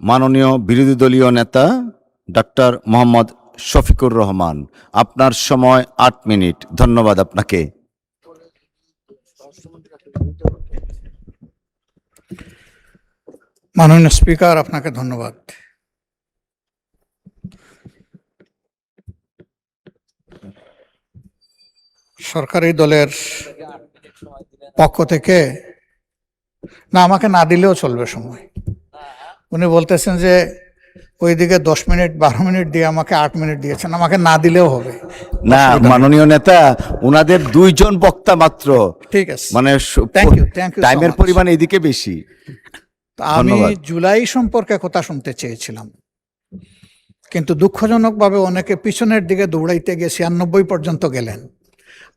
মাননীয় বিরোধী দলীয় নেতা ডক্টর মোহাম্মদ শফিকুর রহমান, আপনার সময় 8 মিনিট। ধন্যবাদ আপনাকে। মাননীয় স্পিকার, আপনাকে ধন্যবাদ। সরকারি দলের পক্ষ থেকে না, আমাকে না দিলেও চলবে সময়। উনি বলতেছেন যে ওইদিকে 10 মিনিট 12 মিনিট দিয়ে আমাকে 8 মিনিট দিয়েছেন, আমাকে না দিলেও হবে। না মাননীয় নেতা, উনাদের 2 জন বক্তা মাত্র, ঠিক আছে, মানে থ্যাংক ইউ টাইমের পরিমাণ এদিকে বেশি। আমি জুলাই সম্পর্কে কথা শুনতে চেয়েছিলাম, কিন্তু দুঃখজনকভাবে অনেকে পিছনের দিকে দৌড়াইতে গিয়ে 96 পর্যন্ত গেলেন,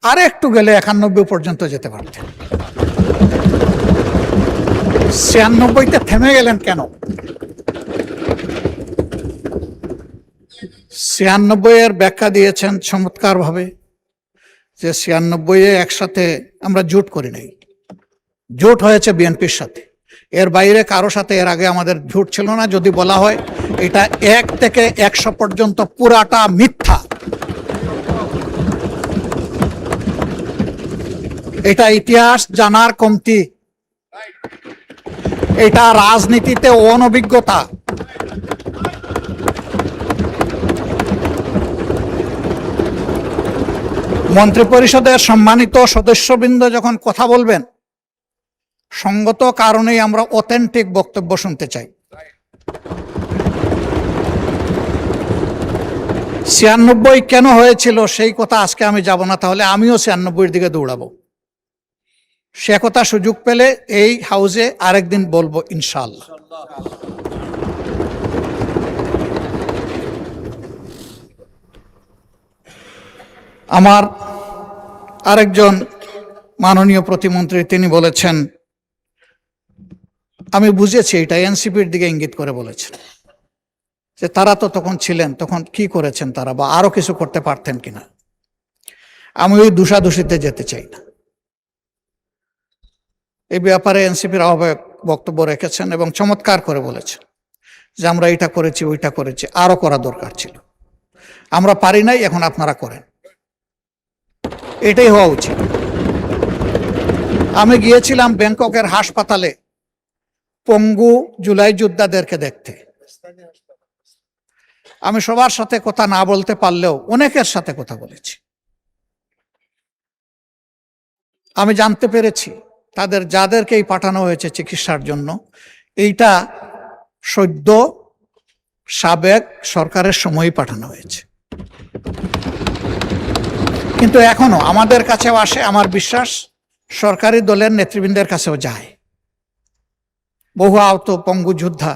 আর একটু গেলে 91 পর্যন্ত যেতে পারতেন। 96-তে থেমে গেলেন কেন? 96-এর ব্যাখ্যা দিয়েছেন চমৎকার ভাবে, যে 96-এ একসাথে আমরা জোট করি নাই, জোট হয়েছে বিএনপির সাথে, এর বাইরে কারো সাথে এর আগে আমাদের জোট ছিল না। যদি বলা হয় এটা 1 থেকে 100 পর্যন্ত পুরাটা মিথ্যা। এটা ইতিহাস জানার কমতি, এটা রাজনীতিতে অনভিজ্ঞতা। মন্ত্রিপরিষদের সম্মানিত সদস্যবৃন্দ যখন কথা বলবেন, সঙ্গত কারণেই আমরা অথেন্টিক বক্তব্য শুনতে চাই। 96 কেন হয়েছিল সেই কথা আজকে আমি যাব না, তাহলে আমিও 96-এর দিকে দৌড়াবো। সে কথা সুযোগ পেলে এই হাউসে আরেকদিন বলবো ইনশাআল্লাহ। আমার আরেকজন মাননীয় প্রতিমন্ত্রী তিনি বলেছেন, আমি বুঝেছি এটা এনসিপির দিকে ইঙ্গিত করে বলেছেন, যে তারা তো তখন ছিলেন, তখন কি করেছেন তারা, বা আরো কিছু করতে পারতেন কিনা। আমি ওই দোষাদোষিতে যেতে চাই না। এই ব্যাপারে এনসিপির আহ্বায়ক বক্তব্য রেখেছেন এবং চমৎকার করে বলেছেন যে আমরা এটা করেছি ওইটা করেছি, আরো করা দরকার ছিল, আমরা পারি নাই, এখন আপনারা করেন। এটাই হওয়া উচিত। আমি গিয়েছিলাম ব্যাংককের হাসপাতালে পঙ্গু জুলাই যোদ্ধাদেরকে দেখতে। আমি সবার সাথে কথা না বলতে পারলেও অনেকের সাথে কথা বলেছি। আমি জানতে পেরেছি তাদের যাদেরকেই পাঠানো হয়েছে চিকিৎসার জন্য, এইটা সদ্য সাবেক সরকারের সময়ই পাঠানো হয়েছে, কিন্তু এখনো আমাদের কাছেও আসে। আমার বিশ্বাস সরকারি দলের নেতৃবৃন্দের কাছেও যায়। বহু আহত পঙ্গু যোদ্ধা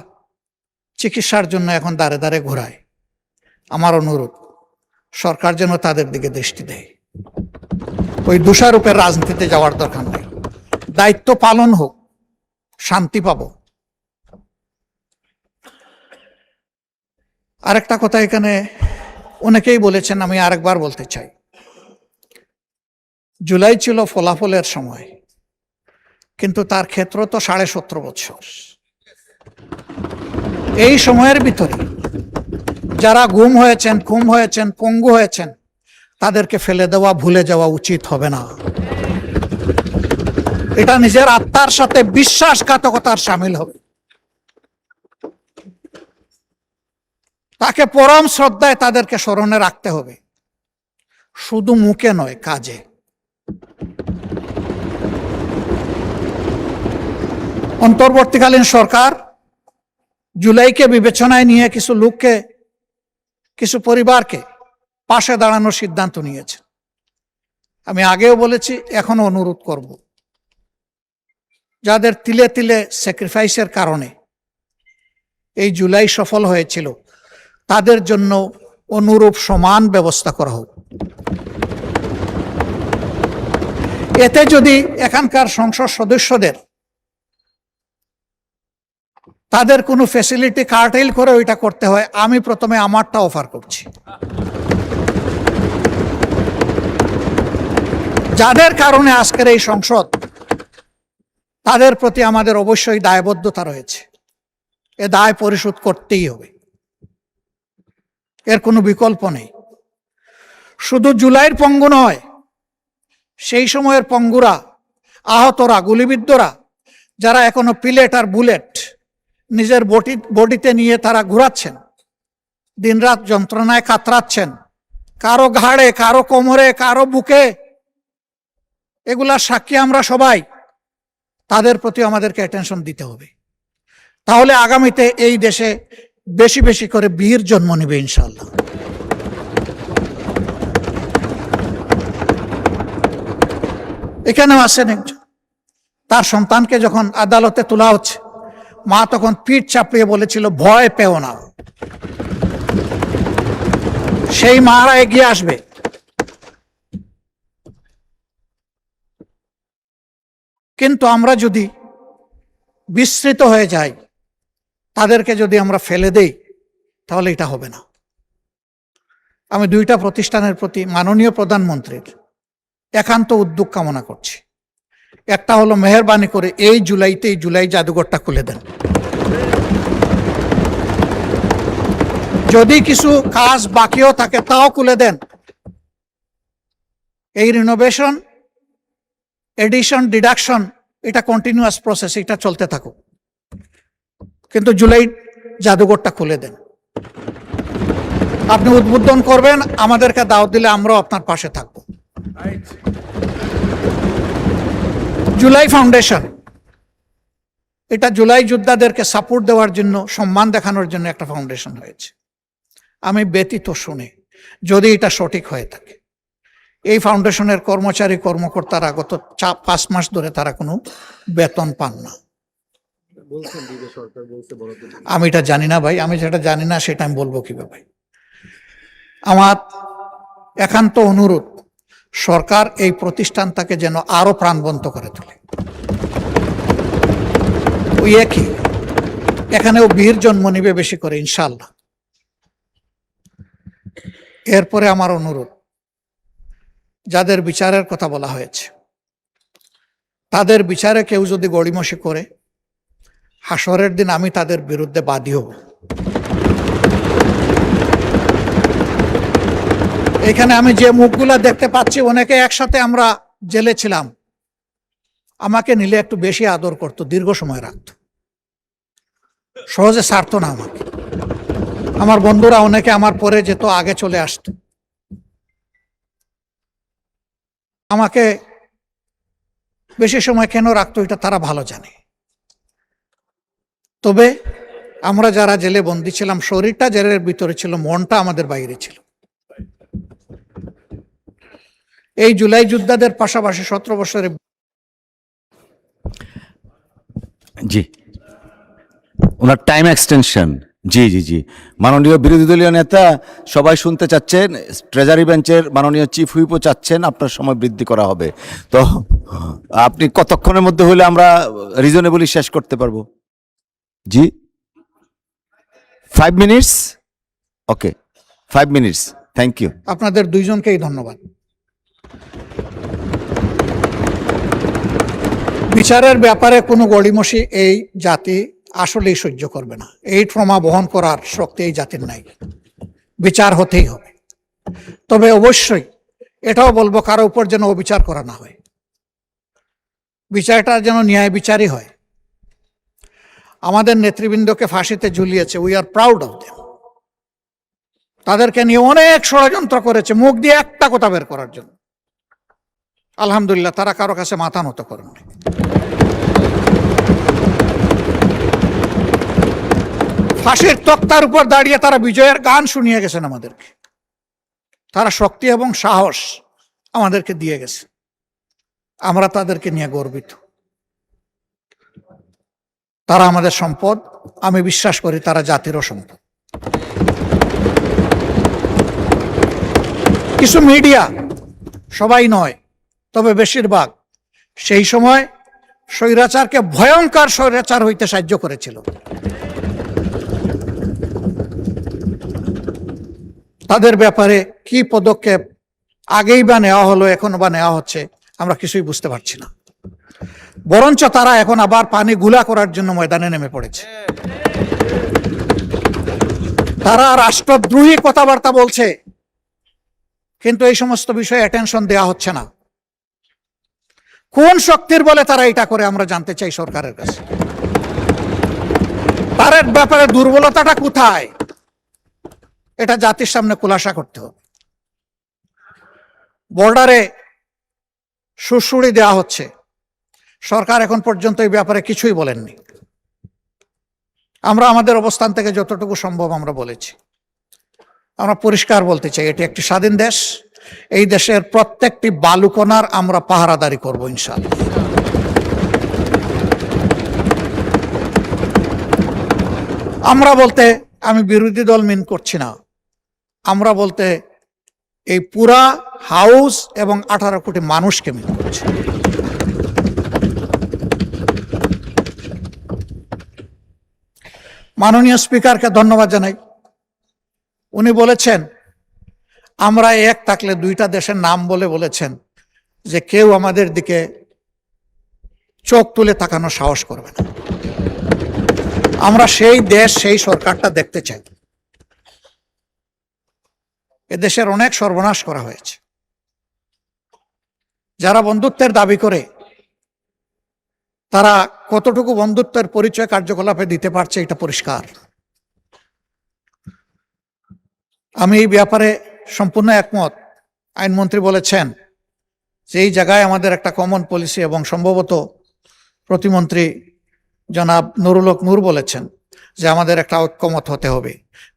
চিকিৎসার জন্য এখন দাঁড়ে দাঁড়ে ঘোরায়। আমার অনুরোধ, সরকার যেন তাদের দিকে দৃষ্টি দেয়। ওই দোষারোপের রাজনীতিতে যাওয়ার দরকার নেই, দায়িত্ব পালন হোক, শান্তি পাব। আরেকটা কথা এখানে অনেকেই বলেছেন, আমি আরেকবার বলতে চাই। জুলাই ছিল ফলাফলের সময়, কিন্তু তার ক্ষেত্র তো 17.5 বছর। এই সময়ের ভিতরে যারা গুম হয়েছেন, খুন হয়েছেন, পঙ্গু হয়েছেন, তাদেরকে ফেলে দেওয়া, ভুলে যাওয়া উচিত হবে না। এটা নিজের আত্মার সাথে বিশ্বাসঘাতকতার সামিল হবে। তাকে পরম শ্রদ্ধায় তাদেরকে স্মরণে রাখতে হবে, শুধু মুখে নয়, কাজে। অন্তর্বর্তীকালীন সরকার জুলাইকে বিবেচনায় নিয়ে কিছু লোককে, কিছু পরিবারকে পাশে দাঁড়ানোর সিদ্ধান্ত নিয়েছে। আমি আগেও বলেছি, এখনো অনুরোধ করব, যাদের তিলে তিলে স্যাক্রিফাইসের কারণে এই জুলাই সফল হয়েছিল, তাদের জন্য অনুরূপ সমান ব্যবস্থা করা হোক। এতে যদি এখানকার সংসদ সদস্যদের তাদের কোনো ফ্যাসিলিটি কার্টেল করে ওইটা করতে হয়, আমি প্রথমে আমারটা অফার করছি। যাদের কারণে আজকের এই সংসদ, তাদের প্রতি আমাদের অবশ্যই দায়বদ্ধতা রয়েছে। এ দায় পরিশোধ করতেই হবে, এর কোনো বিকল্প নেই। শুধু জুলাইয়ের পঙ্গু নয়, সেই সময়ের পঙ্গুরা, আহতরা, গুলিবিদ্ধরা, যারা এখনো পিলেট আর বুলেট নিজের বডিতে নিয়ে তারা ঘুরাচ্ছেন, দিনরাত যন্ত্রণায় কাতরাচ্ছেন, কারো ঘাড়ে, কারো কোমরে, কারো বুকে, এগুলার সাক্ষী আমরা সবাই। তাদের প্রতি আমাদেরকে অ্যাটেনশন দিতে হবে। তাহলে আগামীতে এই দেশে বেশি বেশি করে বীর জন্ম নেবে ইনশাআল্লাহ। এখানেও আছেন একজন, তার সন্তানকে যখন আদালতে তোলা হচ্ছে, মা তখন পিঠ চাপড়িয়ে বলেছিল, ভয় পেও না। সেই মারা এগিয়ে আসবে। কিন্তু আমরা যদি বিস্মৃত হয়ে যাই, তাদেরকে যদি আমরা ফেলে দেই, তাহলে এটা হবে না। আমি দুইটা প্রতিষ্ঠানের প্রতি মাননীয় প্রধানমন্ত্রীর একান্ত উদ্যোগ কামনা করছি। একটা হলো, মেহেরবানি করে এই জুলাই জাদুঘরটা খুলে দেন। যদি কিছু কাজ বাকিও থাকে তাও খুলে দেন। এই রিনোভেশন, এডিশন, ডিডাকশন, এটা কন্টিনিউয়াস প্রসেস, এটা চলতে থাকুক, কিন্তু জুলাই জাদুঘরটা খুলে দেন। আপনি উদ্বোধন করবেন, আমাদেরকে দাওয়াত দিলে আমরাও আপনার পাশে থাকব। জুলাই ফাউন্ডেশন, এটা জুলাই যোদ্ধাদেরকে সাপোর্ট দেওয়ার জন্য, সম্মান দেখানোর জন্য একটা ফাউন্ডেশন হয়েছে। আমি ব্যতীত শুনে, যদি এটা সঠিক হয়ে থাকে, এই ফাউন্ডেশনের কর্মচারী কর্মকর্তারা গত 5 মাস ধরে তারা কোনো বেতন পান না। আমি এটা জানি না ভাই, আমি যেটা জানি না সেটা আমি বলবো কিভাবে? আমার একান্ত অনুরোধ, সরকার এই প্রতিষ্ঠানটাকে যেন আরো প্রাণবন্ত করে তোলে। ওই একই, এখানেও বীর জন্ম নিবে বেশি করে ইনশাআল্লাহ। এরপরে আমার অনুরোধ, যাদের বিচারের কথা বলা হয়েছে, তাদের বিচারে কেউ যদি গড়িমসি করে, হাসরের দিন আমি তাদের বিরুদ্ধে বাদী হব। এখানে আমি যে মুখগুলা দেখতে পাচ্ছি, অনেকে একসাথে আমরা জেলে ছিলাম, আমাকে নিলে একটু বেশি আদর করত, দীর্ঘ সময় রাখত, সহজে ছাড়তো না আমাকে। আমার বন্ধুরা অনেকে আমার পরে যেত, আগে চলে আসত। আমাকে বেশি সময় কেন রাখতো এটা তারা ভালো জানে। তবে আমরা যারা জেলে বন্দী ছিলাম, শরীরটা জেলের ভিতরে ছিল, মনটা আমাদের বাইরে ছিল। এই জুলাই যোদ্ধাদের পাশাপাশি 17 বছরে জি, ওনার টাইম এক্সটেনশন। জি জি জি, মাননীয় বিরোধী দলীয় নেতা সবাই শুনতে চাচ্ছেন, ট্রেজারি বেঞ্চের মাননীয় চিফ হুইপও চাচ্ছেন আপনার সময় বৃদ্ধি করা হবে। তো আপনি কতক্ষণের মধ্যে হলে আমরা রিজনেবলি শেষ করতে পারবো? জি, 5 minutes. Okay, 5 minutes. Thank you. আপনাদের দুইজনকেই ধন্যবাদ। বিচারের ব্যাপারে কোনো গড়িমসি এই জাতি আসলেই সহ্য করবে না। এই ট্রমা বহন করার শক্তি এই জাতির নাই। বিচার হতেই হবে। তবে অবশ্যই এটাও বলবো, কারো উপর যেন অবিচার করা না হয়, বিচারটা যেন ন্যায় বিচারই হয়। আমাদের নেতৃবৃন্দকে ফাঁসিতে ঝুলিয়েছে, we are proud of them. তাদেরকে নিয়ে অনেক ষড়যন্ত্র করেছে মুখ দিয়ে একটা কথা বের করার জন্য। আলহামদুলিল্লাহ, তারা কারো কাছে মাথা নত করেননি। ফাঁসির তক্তার উপর দাঁড়িয়ে তারা বিজয়ের গান শুনিয়ে গেছেন আমাদেরকে। তারা শক্তি এবং সাহস আমাদেরকে দিয়ে গেছে, আমরা তাদেরকে নিয়ে গর্বিত। তারা আমাদের সম্পদ, আমি বিশ্বাস করি তারা জাতিরও সম্পদ। কিছু মিডিয়া, সবাই নয় তবে বেশিরভাগ, সেই সময় স্বৈরাচারকে ভয়ঙ্কর স্বৈরাচার হইতে সাহায্য করেছিল। তাদের ব্যাপারে কি পদক্ষেপ আগেই বা নেওয়া হলো, এখনো বা নেওয়া হচ্ছে, আমরা কিছুই বুঝতে পারছি না। বরঞ্চ তারা এখন আবার পানি গুলা করার জন্য ময়দানে নেমে পড়েছে। তারা রাষ্ট্রদ্রোহী কথাবার্তা বলছে, কিন্তু এই সমস্ত বিষয়ে অ্যাটেনশন দেওয়া হচ্ছে না। কোন শক্তির বলে তারা এটা করে আমরা জানতে চাই সরকারের কাছে। তার ব্যাপারে দুর্বলতাটা কোথায়, এটা জাতির সামনে খুলাসা করতে হবে। বর্ডারে সুড়সুড়ি দেওয়া হচ্ছে, সরকার এখন পর্যন্ত এই ব্যাপারে কিছুই বলেননি। আমরা আমাদের অবস্থান থেকে যতটুকু সম্ভব আমরা বলেছি। আমরা পরিষ্কার বলতে চাই, এটি একটি স্বাধীন দেশ। এই দেশের প্রত্যেকটি বালুকণার আমরা পাহারাদারি করব ইনশাআল্লাহ। আমরা বলতে আমি বিরোধী দল মিন করছি না, আমরা বলতে এই পুরা হাউস এবং 18 কোটি মানুষকে মিন করছি। মাননীয় স্পিকারকে ধন্যবাদ জানাই। উনি বলেছেন আমরা এক থাকলে দুইটা দেশের নাম বলেছেন যে কেউ আমাদের দিকে চোখ তুলে তাকানোর সাহস করবে না। আমরা সেই দেশ, সেই সরকারটা দেখতে চাই। এদেশের অনেক সর্বনাশ করা হয়েছে। যারা বন্ধুত্বের দাবি করে তারা কতটুকু বন্ধুত্বের পরিচয় কার্যকলাপে দিতে পারছে এটা পরিষ্কার। আমি এই ব্যাপারে সম্পূর্ণ একমত। আইনমন্ত্রী বলেছেন যে এই জায়গায় আমাদের একটা কমন পলিসি, এবং সম্ভবত প্রতিমন্ত্রী জনাব নুরুল হক নূর বলেছেন যে আমাদের একটা ঐক্যমত হতে হবে,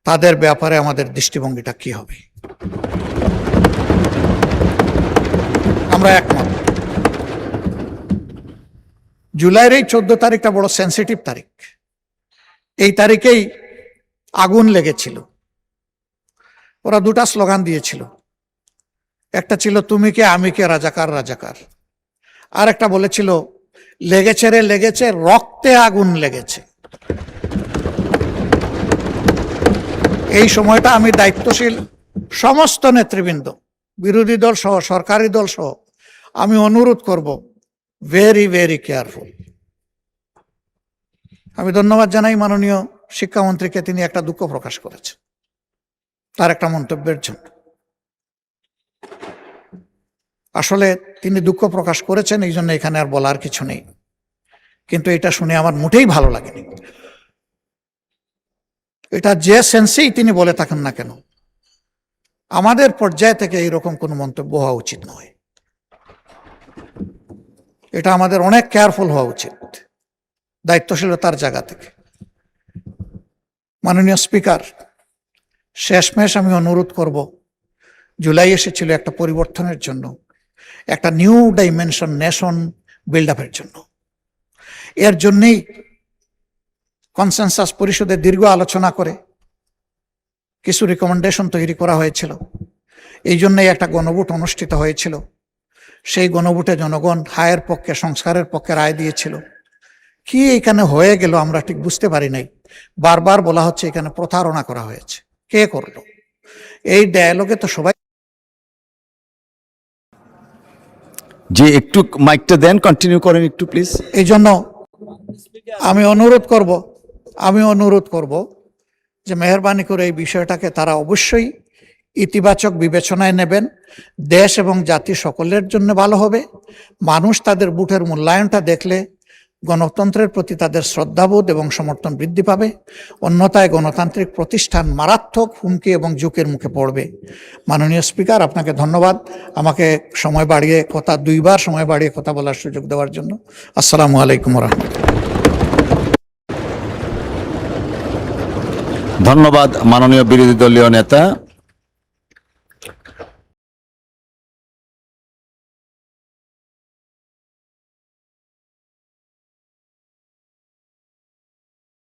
তাদের ব্যাপারে আমাদের দৃষ্টিভঙ্গিটা কি হবে। আমরা একমত। জুলাইয়ের এই 14 তারিখটা বড় সেন্সিটিভ তারিখ। এই তারিখেই আগুন লেগেছিল। ওরা দুটা স্লোগান দিয়েছিল, একটা ছিল তুমি কে আমি কে রাজাকার রাজাকার, আর একটা বলেছিল লেগেছে রে লেগেছে, রক্তে আগুন লেগেছে। এই সময়টা আমি দায়িত্বশীল সমস্ত নেতৃবৃন্দ, বিরোধী দল সহ সরকারি দল সহ আমি অনুরোধ করব, ভেরি ভেরি কেয়ারফুল। আমি ধন্যবাদ জানাই মাননীয় শিক্ষামন্ত্রীকে, তিনি একটা দুঃখ প্রকাশ করেছেন তার একটা মন্তব্যের জন্য। আসলে তিনি দুঃখ প্রকাশ করেছেন, এই জন্য এখানে আর বলার কিছু নেই, কিন্তু এটা শুনে আমার মোটেই ভালো লাগেনি। এটা যে সেন্সেই তিনি বলে থাকেন না কেন, আমাদের পর্যায় থেকে এইরকম কোনো মন্তব্য হওয়া উচিত নয়। এটা আমাদের অনেক কেয়ারফুল হওয়া উচিত দায়িত্বশীলতার জায়গা থেকে। মাননীয় স্পিকার, শেষমেশ আমি অনুরোধ করব, জুলাই এসেছিল একটা পরিবর্তনের জন্য, একটা নিউ ডাইমেনশন নেশন বিল্ড আপের জন্য। এর জন্যেই কনসেনসাস পরিষদে দীর্ঘ আলোচনা করে কিছু রিকমেন্ডেশন তৈরি করা হয়েছিল। এই জন্যই একটা গণভোট অনুষ্ঠিত হয়েছিল। সেই গণভোটে জনগণ হায়ের পক্ষে, সংস্কারের পক্ষে রায় দিয়েছিল। কি এখানে হয়ে গেল আমরা ঠিক বুঝতে পারি নাই। বারবার বলা হচ্ছে এখানে প্রতারণা করা হয়েছে। কে করলো? এই ডায়ালগে তো সবাই। যে একটু মাইকটা দেন, কন্টিনিউ করেন একটু প্লিজ। এই জন্য আমি অনুরোধ করব যে মেহরবানি করে এই বিষয়টাকে তারা অবশ্যই ইতিবাচক বিবেচনায় নেবেন। দেশ এবং জাতি সকলের জন্য ভালো হবে। মানুষ তাদের ভোটের মূল্যায়নটা দেখলে গণতন্ত্রের প্রতি তাদের শ্রদ্ধাবোধ এবং সমর্থন বৃদ্ধি পাবে। অন্যথায় গণতান্ত্রিক প্রতিষ্ঠান মারাত্মক হুমকি এবং ঝুঁকির মুখে পড়বে। মাননীয় স্পিকার, আপনাকে ধন্যবাদ আমাকে দুইবার সময় বাড়িয়ে কথা বলার সুযোগ দেওয়ার জন্য। আসসালামু আলাইকুম রহমতুল্লাহ। ধন্যবাদ মাননীয় বিরোধী দলীয় নেতা